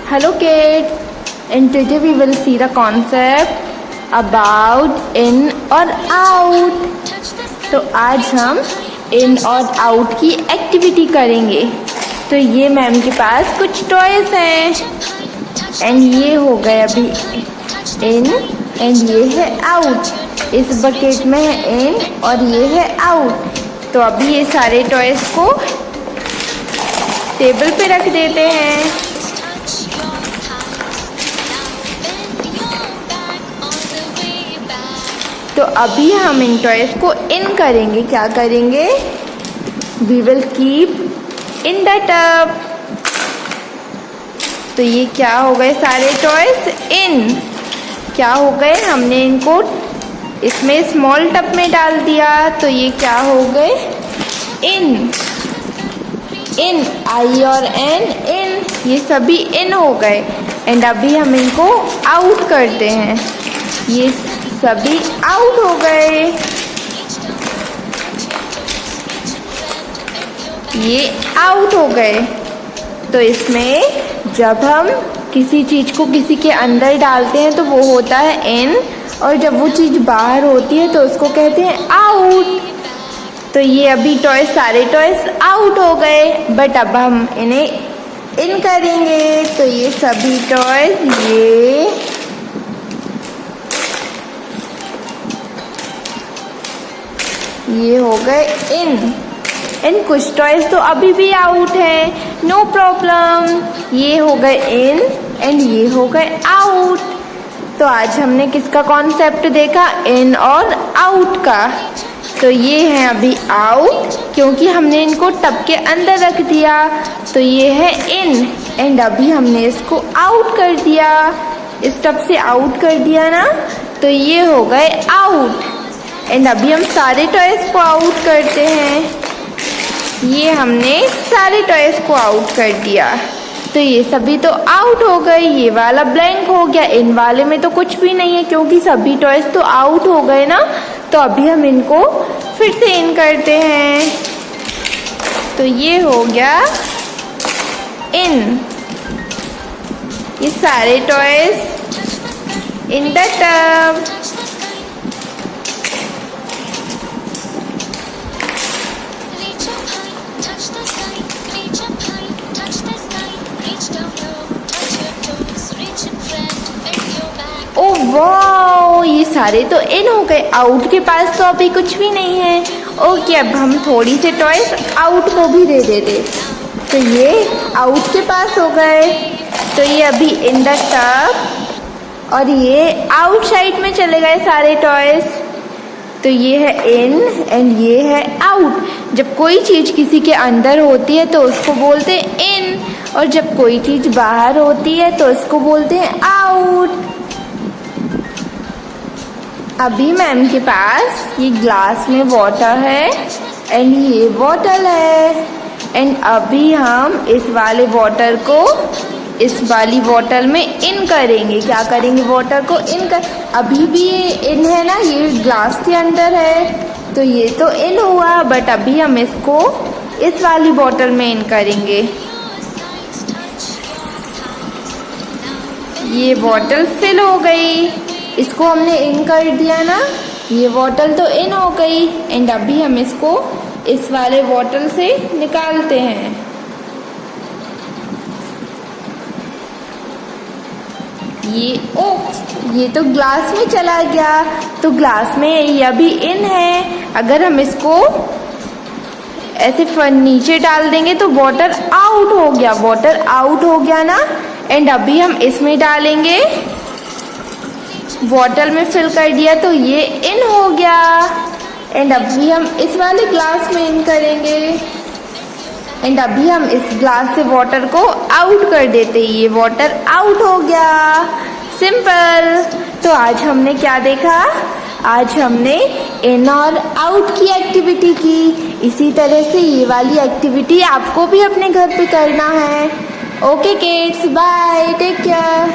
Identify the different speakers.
Speaker 1: Hello kids, and today we will see the concept about in और out। तो आज हम in और out की एक्टिविटी करेंगे। तो ये मैम के पास कुछ टॉयज हैं एंड ये हो गए अभी in एंड ये है out। इस बकेट में है in और ये है out। तो अभी ये सारे टॉयज को टेबल पे रख देते हैं। तो अभी हम इन टॉयज को इन करेंगे। क्या करेंगे? We will keep in the tub. तो ये क्या हो गए सारे टॉयज इन। क्या हो गए? हमने इनको इसमें स्मॉल टब में डाल दिया। तो ये क्या हो गए? इन इन आई और एन इन, ये सभी इन हो गए। एंड अभी हम इनको आउट करते हैं। ये सभी आउट हो गए। ये आउट हो गए। तो इसमें जब हम किसी चीज को किसी के अंदर डालते हैं तो वो होता है इन, और जब वो चीज बाहर होती है तो उसको कहते हैं आउट। तो ये अभी टॉयज सारे टॉयज आउट हो गए, बट अब हम इन्हें इन करेंगे। तो ये सभी टॉयज ये हो गए इन। एंड कुछ टॉयज तो अभी भी आउट है, नो प्रॉब्लम। ये हो गए इन एंड ये हो गए आउट। तो आज हमने किसका कॉन्सेप्ट देखा? इन और आउट का। तो ये है अभी आउट क्योंकि हमने इनको टब के अंदर रख दिया। तो ये है इन एंड अभी हमने इसको आउट कर दिया, इस टब से आउट कर दिया ना। तो ये हो गए आउट। एंड अभी हम सारे टॉयज को आउट करते हैं। ये हमने सारे टॉयज को आउट कर दिया। तो ये सभी तो आउट हो गए। ये वाला ब्लैंक हो गया। इन वाले में तो कुछ भी नहीं है क्योंकि सभी टॉयज तो आउट हो गए ना। तो अभी हम इनको फिर से इन करते हैं। तो ये हो गया इन। ये सारे toys in the tub. Oh wow, ये सारे तो इन हो गए। आउट के पास तो अभी कुछ भी नहीं है। ओके, अब हम थोड़ी से टॉयज आउट को भी दे देते। तो ये आउट के पास हो गए। तो ये अभी इन द टब और ये आउट साइड में चले गए सारे टॉयज। तो ये है इन एंड ये है आउट। जब कोई चीज किसी के अंदर होती है तो उसको बोलते हैं इन, और जब कोई चीज बाहर होती है तो उसको बोलते हैं आउट। अभी मैम के पास ये ग्लास में वाटर है एंड ये बॉटल है। एंड अभी हम इस वाले वाटर को इस वाली बॉटल में इन करेंगे। क्या करेंगे? वाटर को इन कर। अभी भी ये इन है ना, ये ग्लास के अंदर है तो ये तो इन हुआ, बट अभी हम इसको इस वाली बॉटल में इन करेंगे। ये बॉटल फिल हो गई। इसको हमने इन कर दिया ना, ये बॉटल तो इन हो गई। एंड अभी हम इसको इस वाले बॉटल से निकालते हैं। ये तो ग्लास में चला गया। तो ग्लास में ये अभी इन है। अगर हम इसको ऐसे नीचे डाल देंगे तो वाटर आउट हो गया। वाटर आउट हो गया ना। एंड अभी हम इसमें डालेंगे, बॉटल में फिल कर दिया तो ये इन हो गया। एंड अभी हम इस वाले ग्लास में इन करेंगे। एंड अभी हम इस ग्लास से वाटर को आउट कर देते। ये वाटर आउट हो गया। सिंपल। तो आज हमने क्या देखा? आज हमने इन और आउट की एक्टिविटी की। इसी तरह से ये वाली एक्टिविटी आपको भी अपने घर पे करना है। Okay kids, bye, take care.